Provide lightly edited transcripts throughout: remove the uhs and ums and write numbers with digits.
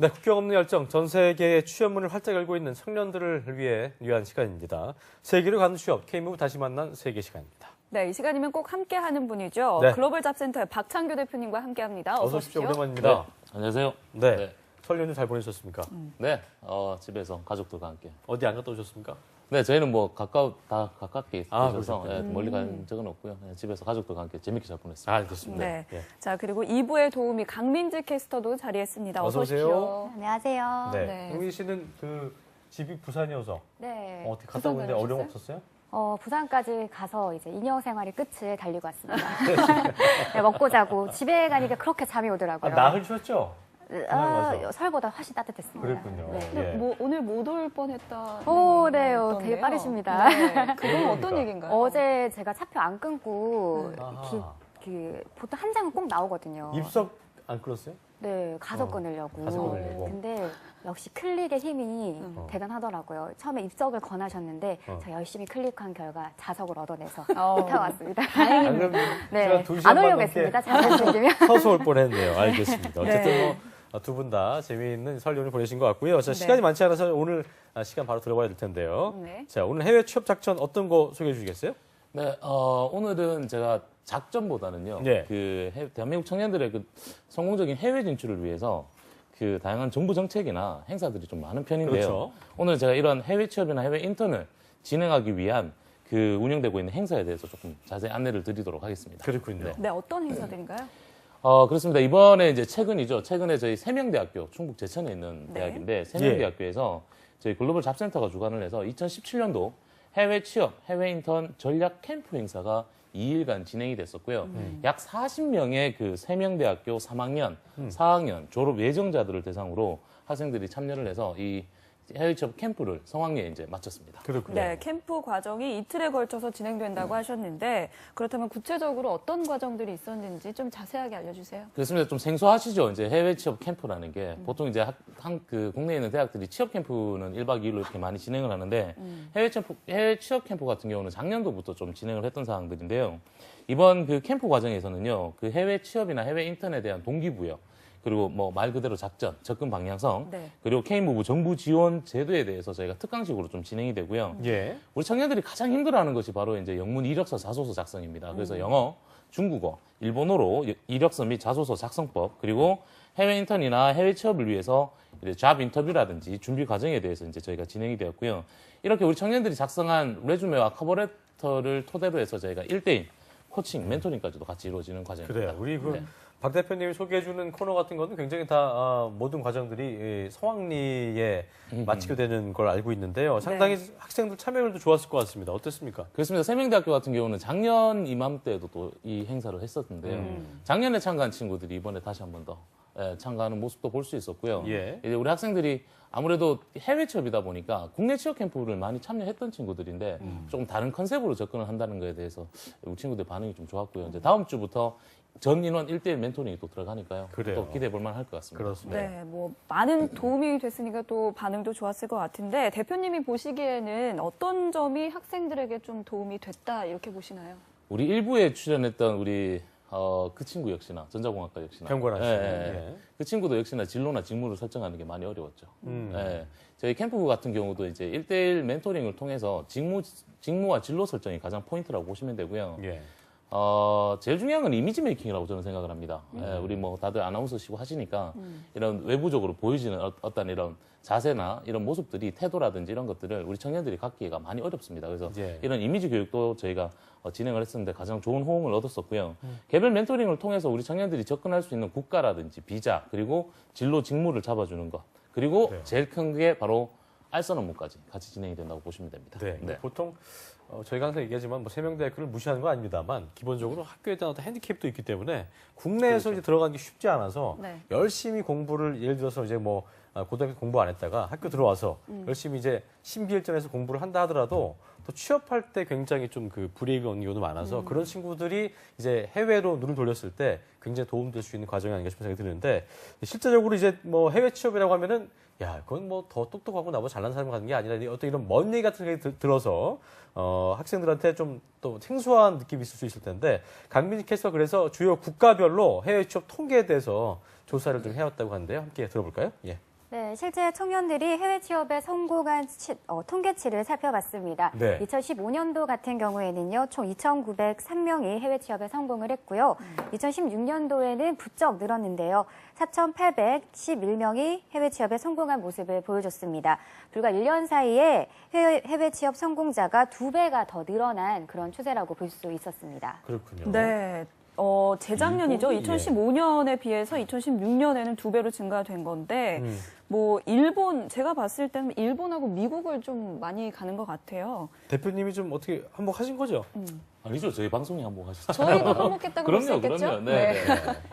네, 국경 없는 열정, 전 세계의 취업문을 활짝 열고 있는 청년들을 위한 시간입니다. 세계를 가는 취업, K무브 다시 만난 세계 시간입니다. 네, 이 시간이면 꼭 함께하는 분이죠. 네. 글로벌 잡센터의 박창규 대표님과 함께합니다. 어서 오십시오. 오랜만입니다. 네, 안녕하세요. 네. 설 연휴 잘 보내셨습니까? 네, 집에서 가족들과 함께. 어디 안 갔다 오셨습니까? 네, 저희는 뭐 다 가깝게 있어서 그러셨군요. 멀리 간 적은 없고요. 네, 집에서 가족들과 함께 재밌게 잘 보냈습니다. 알겠습니다. 네. 예. 자, 그리고 2부의 도우미 강민지 캐스터도 자리했습니다. 어서 어서 오세요. 오십시오. 안녕하세요. 네. 네. 홍민 씨는 그 집이 부산이어서 네. 어떻게 갔다 오는데 부산 어려움 다녀오셨어요? 없었어요? 부산까지 가서 이제 인형 생활의 끝을 달리고 왔습니다. 네, 먹고 자고 집에 가니까 그렇게 잠이 오더라고요. 나흘 쉬었죠? 가서. 설보다 훨씬 따뜻했습니다. 그랬군요. 네. 근데 예. 뭐 오늘 못 올 뻔했다. 오, 네, 되게 빠르십니다. 네. 그건 그러니까. 어떤 얘기인가요? 어제 제가 차표 안 끊고 아하. 보통 한 장은 꼭 나오거든요. 입석 안 끌었어요? 네, 가서 끊으려고. 가서 끊으려고. 근데 역시 클릭의 힘이 대단하더라고요. 처음에 입석을 권하셨는데 제가 열심히 클릭한 결과 자석을 얻어내서 타고 왔습니다. 아, 그럼 네, 두 안 시간 반 오려고 넘게 했습니다. 자석 생기면. 서서 올 뻔했네요. 알겠습니다. 어쨌든 네. 두 분 다 재미있는 설 연휴 보내신 것 같고요. 자, 시간이 많지 않아서 오늘 시간 바로 들어봐야 될 텐데요. 네. 자, 오늘 해외 취업 작전 어떤 거 소개해 주시겠어요? 네, 오늘은 제가 작전보다는요. 예. 대한민국 청년들의 그 성공적인 해외 진출을 위해서 그 다양한 정부 정책이나 행사들이 좀 많은 편인데요. 그렇죠. 오늘 제가 이런 해외 취업이나 해외 인턴을 진행하기 위한 그 운영되고 있는 행사에 대해서 조금 자세히 안내를 드리도록 하겠습니다. 그렇군요. 네, 어떤 행사들인가요? 그렇습니다. 이번에 이제 최근이죠. 최근에 저희 세명대학교, 충북 제천에 있는 네. 대학인데, 세명대학교에서 저희 글로벌 잡센터가 주관을 해서 2017년도 해외 취업, 해외 인턴 전략 캠프 행사가 2일간 진행이 됐었고요. 약 40명의 그 세명대학교 3학년, 4학년 졸업 예정자들을 대상으로 학생들이 참여를 해서 이 해외 취업 캠프를 성황리에 이제 마쳤습니다. 그렇군요. 네, 캠프 과정이 이틀에 걸쳐서 진행된다고 하셨는데 그렇다면 구체적으로 어떤 과정들이 있었는지 좀 자세하게 알려주세요. 그렇습니다. 좀 생소하시죠? 이제 해외 취업 캠프라는 게 보통 이제 국내에 있는 대학들이 취업 캠프는 1박 2일로 이렇게 많이 진행을 하는데 해외 취업 캠프 같은 경우는 작년도부터 좀 진행을 했던 사항들인데요. 이번 그 캠프 과정에서는요, 그 해외 취업이나 해외 인턴에 대한 동기부여, 그리고 뭐 말 그대로 작전, 접근 방향성, 네. 그리고 K무브 정부 지원 제도에 대해서 저희가 특강식으로 좀 진행이 되고요. 예. 우리 청년들이 가장 힘들어하는 것이 바로 이제 영문 이력서 자소서 작성입니다. 그래서 영어, 중국어, 일본어로 이력서 및 자소서 작성법, 그리고 해외 인턴이나 해외 취업을 위해서 이제 잡 인터뷰라든지 준비 과정에 대해서 이제 저희가 진행이 되었고요. 이렇게 우리 청년들이 작성한 레주메와 커버레터를 토대로 해서 저희가 1대1 코칭, 멘토링까지도 같이 이루어지는 과정입니다. 그래요. 우리 그 네. 박 대표님이 소개해주는 코너 같은 거는 굉장히 다 모든 과정들이 성황리에 마치게 되는 걸 알고 있는데요. 상당히 학생들 참여율도 좋았을 것 같습니다. 어땠습니까? 그렇습니다. 세명대학교 같은 경우는 작년 이맘때도 또 이 행사를 했었는데요. 작년에 참가한 친구들이 이번에 다시 한 번 더 참가하는 모습도 볼 수 있었고요. 예. 이제 우리 학생들이 아무래도 해외 취업이다 보니까 국내 취업 캠프를 많이 참여했던 친구들인데 조금 다른 컨셉으로 접근을 한다는 거에 대해서 우리 친구들 반응이 좀 좋았고요. 이제 다음 주부터 전 인원 1대1 멘토링이 또 들어가니까요. 그래요. 또 기대해 볼 만할 것 같습니다. 그렇습니다. 네, 뭐 많은 도움이 됐으니까 또 반응도 좋았을 것 같은데 대표님이 보시기에는 어떤 점이 학생들에게 좀 도움이 됐다 이렇게 보시나요? 우리 일부에 출연했던 우리 그 친구 역시나 전자공학과 역시나 병권아 씨. 예. 그 친구도 역시나 진로나 직무를 설정하는 게 많이 어려웠죠. 예. 저희 캠프 같은 경우도 이제 1대1 멘토링을 통해서 직무와 진로 설정이 가장 포인트라고 보시면 되고요. 예. 제일 중요한 건 이미지 메이킹이라고 저는 생각을 합니다. 예, 우리 뭐 다들 아나운서시고 하시니까 이런 외부적으로 보여지는 어떤 이런 자세나 이런 모습들이 태도라든지 이런 것들을 우리 청년들이 갖기가 많이 어렵습니다. 그래서 예. 이런 이미지 교육도 저희가 진행을 했었는데 가장 좋은 호응을 얻었었고요. 개별 멘토링을 통해서 우리 청년들이 접근할 수 있는 국가라든지 비자 그리고 진로 직무를 잡아주는 것 그리고 그래요. 제일 큰 게 바로 알선 업무까지 같이 진행이 된다고 보시면 됩니다. 네. 보통 저희가 항상 얘기하지만 뭐 세명대학교를 무시하는 건 아닙니다만 기본적으로 학교에 대한 어떤 핸디캡도 있기 때문에 국내에서 이제 들어가는 게 쉽지 않아서 네. 열심히 공부를 예를 들어서 이제 뭐 고등학교 공부 안 했다가 학교 들어와서 열심히 이제 신비일전에서 공부를 한다 하더라도 또 취업할 때 굉장히 좀 그 불이익이 오는 경우도 많아서 그런 친구들이 이제 해외로 눈을 돌렸을 때 굉장히 도움될 수 있는 과정이 아닌가 싶은 생각이 드는데 실제적으로 이제 뭐 해외 취업이라고 하면은 야, 그건 뭐 더 똑똑하고 나보다 잘난 사람이 가는 게 아니라 어떤 이런 먼 얘기 같은 게 들어서 학생들한테 좀 또 생소한 느낌이 있을 수 있을 텐데 강민희께서 그래서 주요 국가별로 해외 취업 통계에 대해서 조사를 좀 해왔다고 하는데요. 함께 들어볼까요? 예. 네, 실제 청년들이 해외 취업에 성공한 통계치를 살펴봤습니다. 네. 2015년도 같은 경우에는요, 총 2,903명이 해외 취업에 성공을 했고요. 2016년도에는 부쩍 늘었는데요. 4,811명이 해외 취업에 성공한 모습을 보여줬습니다. 불과 1년 사이에 해외 취업 성공자가 2배가 더 늘어난 그런 추세라고 볼 수 있었습니다. 그렇군요. 네. 재작년이죠. 일본이, 2015년에 비해서 2016년에는 2배로 증가된 건데, 뭐, 제가 봤을 때는 일본하고 미국을 좀 많이 가는 것 같아요. 대표님이 좀 어떻게 한몫하신 거죠? 아니죠. 저희 방송에 한번 하시죠. 저희도 한몫했다고 볼 수 그럼요, 있겠죠? 그럼요. 네. 네.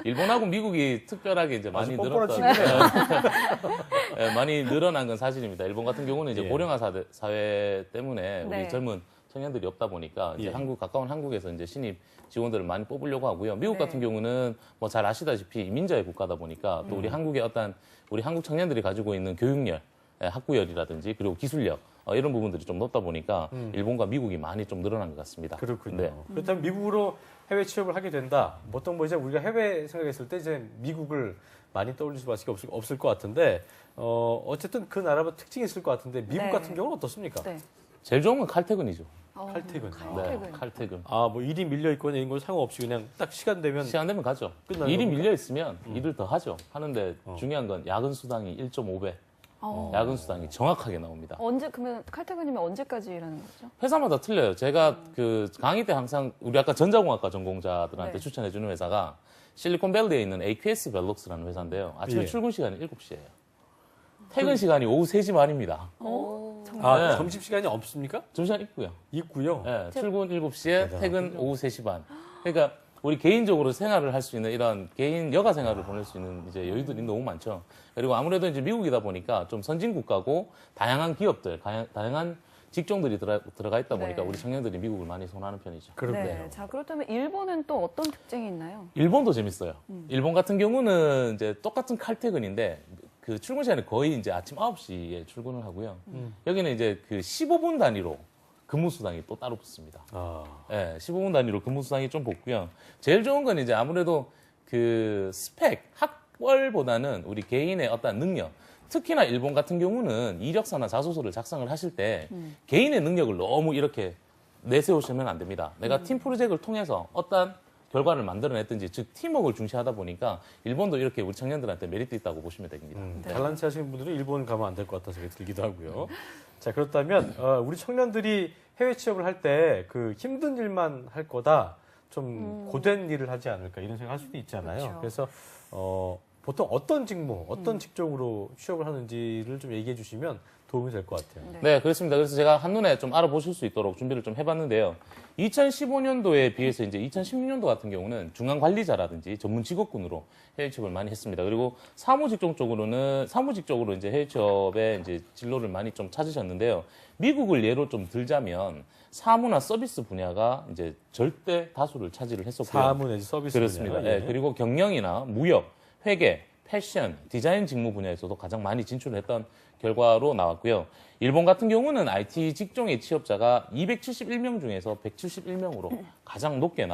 일본하고 미국이 특별하게 이제 많이 아주 뻔뻔한 늘었다. 네, 많이 늘어난 건 사실입니다. 일본 같은 경우는 이제 예. 고령화 사회 때문에 네. 우리 젊은 청년들이 없다 보니까 이제 예. 가까운 한국에서 이제 신입 직원들을 많이 뽑으려고 하고요. 미국 네. 같은 경우는 뭐 잘 아시다시피 이민자의 국가다 보니까 또 우리 한국의 우리 한국 청년들이 가지고 있는 교육열, 학구열이라든지 그리고 기술력 이런 부분들이 좀 높다 보니까 일본과 미국이 많이 좀 늘어난 것 같습니다. 그렇군요. 네. 그렇다면 미국으로 해외 취업을 하게 된다. 보통 뭐 이제 우리가 해외 생각했을 때 이제 미국을 많이 떠올릴 수밖에 없을 것 같은데 어쨌든 그 나라마다 특징이 있을 것 같은데 미국 네. 같은 경우는 어떻습니까? 네. 제일 좋은 건 칼퇴근이죠. 칼퇴근. 칼퇴근. 네, 칼퇴근. 아, 뭐 일이 밀려 있거나 이런 건 상관없이 그냥 딱 시간 되면 시간 되면 가죠. 끝나는 일이 겁니까? 밀려 있으면 일을 더 하죠. 하는데 중요한 건 야근 수당이 1.5배. 야근 수당이 정확하게 나옵니다. 그러면 칼퇴근이면 언제까지 일하는 거죠? 회사마다 틀려요. 제가 그 강의 때 항상 우리 아까 전자공학과 전공자들한테 네. 추천해주는 회사가 실리콘밸리에 있는 AQS 벨록스라는 회사인데요. 아침에 예. 출근 시간이 7시예요. 퇴근 시간이 오후 3시 반입니다. 아, 네. 점심시간이 없습니까? 점심시간 있고요. 있고요. 네, 출근 7시에 대단하군요. 퇴근 오후 3시 반. 그러니까 우리 개인적으로 생활을 할 수 있는 이런 개인 여가 생활을 보낼 수 있는 이제 여유들이 너무 많죠. 그리고 아무래도 이제 미국이다 보니까 좀 선진 국가고 다양한 기업들, 다양한 직종들이 들어가 있다 보니까 네. 우리 청년들이 미국을 많이 선호하는 편이죠. 그렇군요. 네. 자, 그렇다면 일본은 또 어떤 특징이 있나요? 일본도 재밌어요. 일본 같은 경우는 이제 똑같은 칼퇴근인데 그 출근 시간이 거의 이제 아침 9시에 출근을 하고요. 여기는 이제 그 15분 단위로 근무 수당이 또 따로 붙습니다. 아, 예, 15분 단위로 근무 수당이 좀 붙고요. 제일 좋은 건 이제 아무래도 그 스펙, 학벌보다는 우리 개인의 어떤 능력. 특히나 일본 같은 경우는 이력서나 자소서를 작성을 하실 때 개인의 능력을 너무 이렇게 내세우시면 안 됩니다. 내가 팀 프로젝트를 통해서 어떤 결과를 만들어냈든지, 즉 팀워크를 중시하다 보니까 일본도 이렇게 우리 청년들한테 메리트 있다고 보시면 됩니다. 잘난 체 하시는 분들은 일본 가면 안 될 것 같아서 생각이 들기도 하고요. 자, 그렇다면 우리 청년들이 해외 취업을 할 때 그 힘든 일만 할 거다, 좀 고된 일을 하지 않을까 이런 생각할 수도 있잖아요. 그렇죠. 그래서 보통 어떤 직무, 어떤 직종으로 취업을 하는지를 좀 얘기해 주시면 도움이 될 것 같아요. 네. 네, 그렇습니다. 그래서 제가 한눈에 좀 알아보실 수 있도록 준비를 좀 해봤는데요. 2015년도에 비해서 이제 2016년도 같은 경우는 중앙관리자라든지 전문 직업군으로 해외 취업을 많이 했습니다. 그리고 사무직종 쪽으로 이제 해외 취업에 이제 진로를 많이 좀 찾으셨는데요. 미국을 예로 좀 들자면 사무나 서비스 분야가 이제 절대 다수를 차지를 했었고요. 사무 내지 서비스 그렇습니다. 분야. 예, 그리고 경영이나 무역, 회계, 패션, 디자인 직무 분야에서도 가장 많이 진출을 했던 결과로 나왔고요. 일본 같은 경우는 IT 직종의 취업자가 271명 중에서 171명으로 가장 높게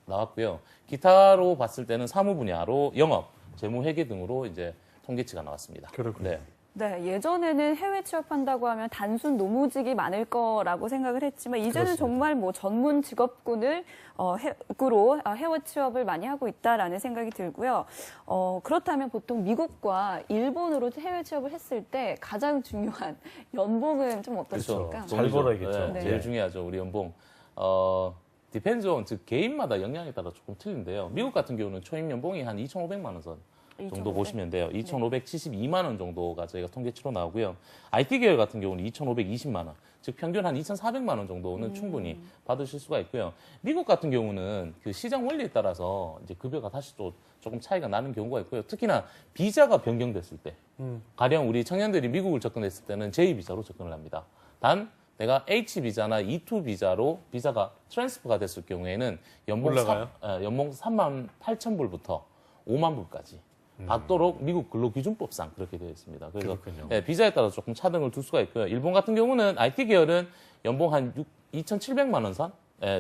나왔고요. 기타로 봤을 때는 사무 분야로 영업, 재무 회계 등으로 이제 통계치가 나왔습니다. 그렇군요. 네. 네, 예전에는 해외 취업한다고 하면 단순 노무직이 많을 거라고 생각을 했지만 이제는 그렇습니다. 정말 뭐 전문 직업군을 구로 해외 취업을 많이 하고 있다라는 생각이 들고요. 그렇다면 보통 미국과 일본으로 해외 취업을 했을 때 가장 중요한 연봉은 좀 어떻습니까? 그렇죠. 잘 벌어야겠죠. 네, 네. 제일 중요하죠. 우리 연봉. 디펜즈 온, 즉 개인마다 역량에 따라 조금 틀린데요. 미국 같은 경우는 초임 연봉이 한 2,500만 원 선 정도 2,500? 보시면 돼요. 2,572만 원 정도가 저희가 통계치로 나오고요. IT 계열 같은 경우는 2,520만 원, 즉 평균 한 2,400만 원 정도는 충분히 받으실 수가 있고요. 미국 같은 경우는 그 시장 원리에 따라서 이제 급여가 다시 또 조금 차이가 나는 경우가 있고요. 특히나 비자가 변경됐을 때, 가령 우리 청년들이 미국을 접근했을 때는 제2비자로 접근을 합니다. 단 내가 H 비자나 E2 비자로 비자가 트랜스퍼가 됐을 경우에는 연봉 올라가요? 연봉 38,000불부터 5만 불까지 받도록 미국 근로기준법상 그렇게 되어 있습니다. 그래서 그렇군요. 예, 비자에 따라 조금 차등을 둘 수가 있고요. 일본 같은 경우는 IT 계열은 연봉 한 2,700만 원 선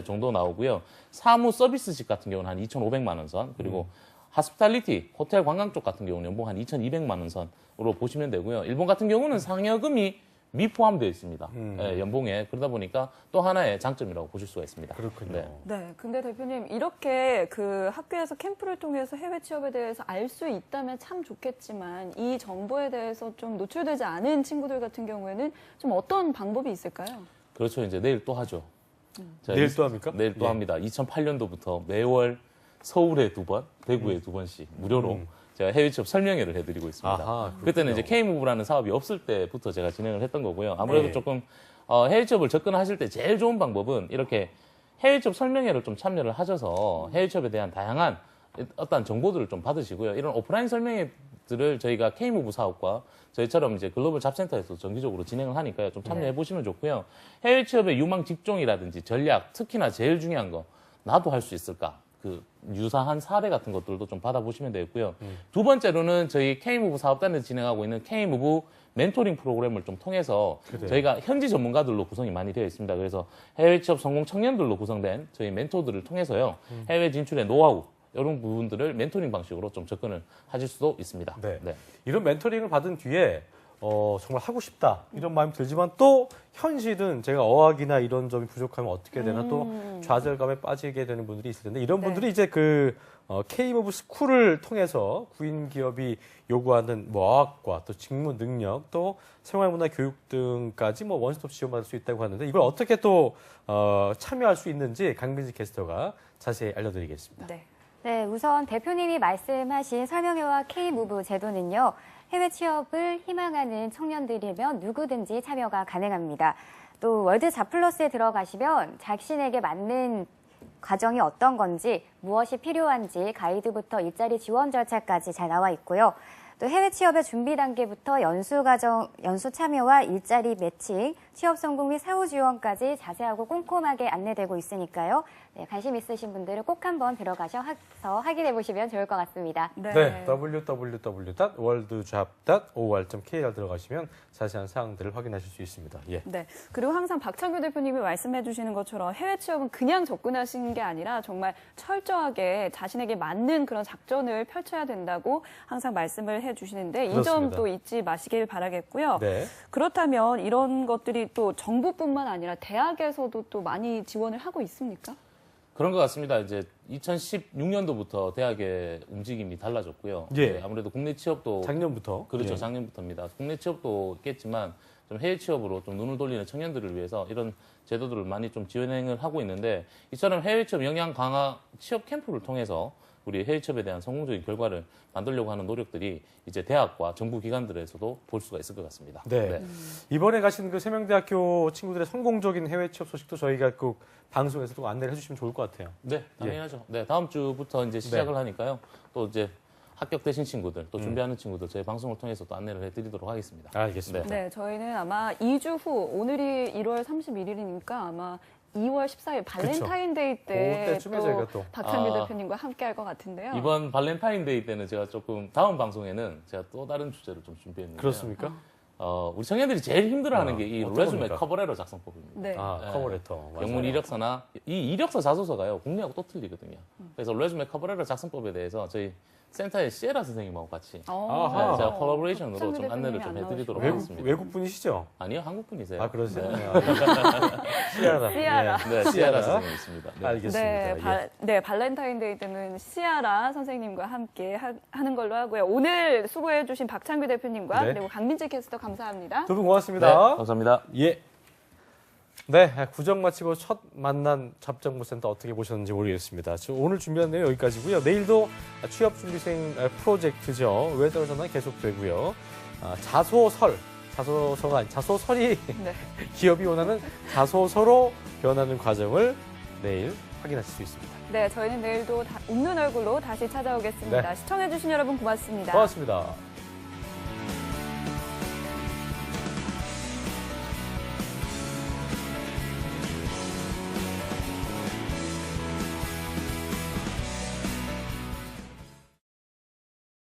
정도 나오고요. 사무 서비스직 같은 경우는 한 2,500만 원 선, 그리고 하스피탈리티, 호텔 관광 쪽 같은 경우는 연봉 한 2,200만 원 선으로 보시면 되고요. 일본 같은 경우는 상여금이 미포함되어 있습니다. 예, 연봉에. 그러다 보니까 또 하나의 장점이라고 보실 수가 있습니다. 그렇군요. 네. 네, 근데 대표님 이렇게 그 학교에서 캠프를 통해서 해외 취업에 대해서 알 수 있다면 참 좋겠지만 이 정보에 대해서 좀 노출되지 않은 친구들 같은 경우에는 좀 어떤 방법이 있을까요? 그렇죠. 이제 내일 또 하죠. 자, 내일 또 합니까? 내일 또 예. 합니다. 2008년도부터 매월 서울에 2번, 대구에 2번씩 무료로 제가 해외 취업 설명회를 해드리고 있습니다. 아하, 그때는 이제 K무브라는 사업이 없을 때부터 제가 진행을 했던 거고요. 아무래도 네. 조금 해외 취업을 접근하실 때 제일 좋은 방법은 이렇게 해외 취업 설명회를 좀 참여를 하셔서 해외 취업에 대한 다양한 어떤 정보들을 좀 받으시고요. 이런 오프라인 설명회들을 저희가 K무브 사업과 저희처럼 이제 글로벌 잡센터에서 정기적으로 진행을 하니까요. 좀 참여해 보시면 좋고요. 해외 취업의 유망 직종이라든지 전략, 특히나 제일 중요한 거, 나도 할 수 있을까? 그 유사한 사례 같은 것들도 좀 받아보시면 되고요. 두 번째로는 저희 K무브 사업단에서 진행하고 있는 K무브 멘토링 프로그램을 좀 통해서 그래요. 저희가 현지 전문가들로 구성이 많이 되어 있습니다. 그래서 해외 취업 성공 청년들로 구성된 저희 멘토들을 통해서요. 해외 진출의 노하우 이런 부분들을 멘토링 방식으로 좀 접근을 하실 수도 있습니다. 네. 이런 멘토링을 받은 뒤에 정말 하고 싶다 이런 마음이 들지만 또 현실은 제가 어학이나 이런 점이 부족하면 어떻게 되나 또 좌절감에 빠지게 되는 분들이 있을 텐데 이런 분들이 이제 그 K무브 스쿨을 통해서 구인 기업이 요구하는 뭐 어학과 또 직무 능력 또 생활문화 교육 등까지 뭐 원스톱 지원받을 수 있다고 하는데 이걸 어떻게 또 참여할 수 있는지 강민지 캐스터가 자세히 알려드리겠습니다. 네. 네, 우선 대표님이 말씀하신 설명회와 K무브 제도는요. 해외 취업을 희망하는 청년들이면 누구든지 참여가 가능합니다. 또 월드 잡플러스에 들어가시면 자신에게 맞는 과정이 어떤 건지, 무엇이 필요한지 가이드부터 일자리 지원 절차까지 잘 나와 있고요. 또 해외 취업의 준비 단계부터 연수 참여와 일자리 매칭, 취업 성공 및 사후 지원까지 자세하고 꼼꼼하게 안내되고 있으니까요. 네, 관심 있으신 분들은 꼭 한번 들어가셔서 확인해 보시면 좋을 것 같습니다. 네, www.worldjob.or.kr 들어가시면 자세한 사항들을 확인하실 수 있습니다. 예. 네. 그리고 항상 박창규 대표님이 말씀해 주시는 것처럼 해외 취업은 그냥 접근하시는 게 아니라 정말 철저하게 자신에게 맞는 그런 작전을 펼쳐야 된다고 항상 말씀을 해 주시는데 이 그렇습니다. 점도 잊지 마시길 바라겠고요. 네. 그렇다면 이런 것들이 또 정부뿐만 아니라 대학에서도 또 많이 지원을 하고 있습니까? 그런 것 같습니다. 이제 2016년도부터 대학의 움직임이 달라졌고요. 예. 네, 아무래도 국내 취업도 작년부터. 그렇죠. 예. 작년부터입니다. 국내 취업도 있겠지만 좀 해외 취업으로 좀 눈을 돌리는 청년들을 위해서 이런 제도들을 많이 좀 지원을 하고 있는데 이처럼 해외 취업 역량 강화 취업 캠프를 통해서 우리 해외 취업에 대한 성공적인 결과를 만들려고 하는 노력들이 이제 대학과 정부 기관들에서도 볼 수가 있을 것 같습니다. 네. 이번에 가신 그 세명대학교 친구들의 성공적인 해외 취업 소식도 저희가 꼭 방송에서도 안내를 해주시면 좋을 것 같아요. 네, 당연하죠. 네, 다음 주부터 이제 시작을 하니까요. 또 이제 합격되신 친구들, 또 준비하는 친구들 저희 방송을 통해서 또 안내를 해드리도록 하겠습니다. 알겠습니다. 네, 저희는 아마 2주 후, 오늘이 1월 31일이니까 아마 2월 14일 발렌타인데이 때 그때쯤에 저희가 또. 박창규 대표님과 함께 할 것 같은데요. 이번 발렌타인데이 때는 제가 조금 다음 방송에는 제가 또 다른 주제를 좀 준비했는데요. 그렇습니까? 우리 청년들이 제일 힘들어하는 게 이 어떤 레주메 겁니까? 커버레터 작성법입니다. 네. 네. 커버레터. 맞아요. 영문 이력서나 이 이력서 자소서가요 국내하고 또 틀리거든요. 그래서 레주메 커버레터 작성법에 대해서 저희 센터의 시에라 선생님하고 같이 아하. 네, 제가 콜라보레이션으로 박창규 좀 안내를 대표님이 좀 안 해드리도록 나오시구나. 하겠습니다. 외국 분이시죠? 아니요, 한국 분이세요. 아, 그러세요? 네, 시아라. 시아라. 네, 시에라 선생님 있습니다. 네. 알겠습니다. 네, 발렌타인데이 때는 시아라 선생님과 함께 하는 걸로 하고요. 오늘 수고해주신 박창규 대표님과 네. 그리고 강민지 캐스터 감사합니다. 두 분 네, 고맙습니다. 감사합니다. 예. 네, 구정 마치고 첫 만난 잡정보센터 어떻게 보셨는지 모르겠습니다. 오늘 준비한 내용 여기까지고요. 내일도 취업준비생 프로젝트죠. 왜 떨어졌나 계속되고요. 자소서가 아니 자소설이 네. 기업이 원하는 자소서로 변하는 과정을 내일 확인하실 수 있습니다. 네, 저희는 내일도 웃는 얼굴로 다시 찾아오겠습니다. 네. 시청해주신 여러분 고맙습니다. 고맙습니다.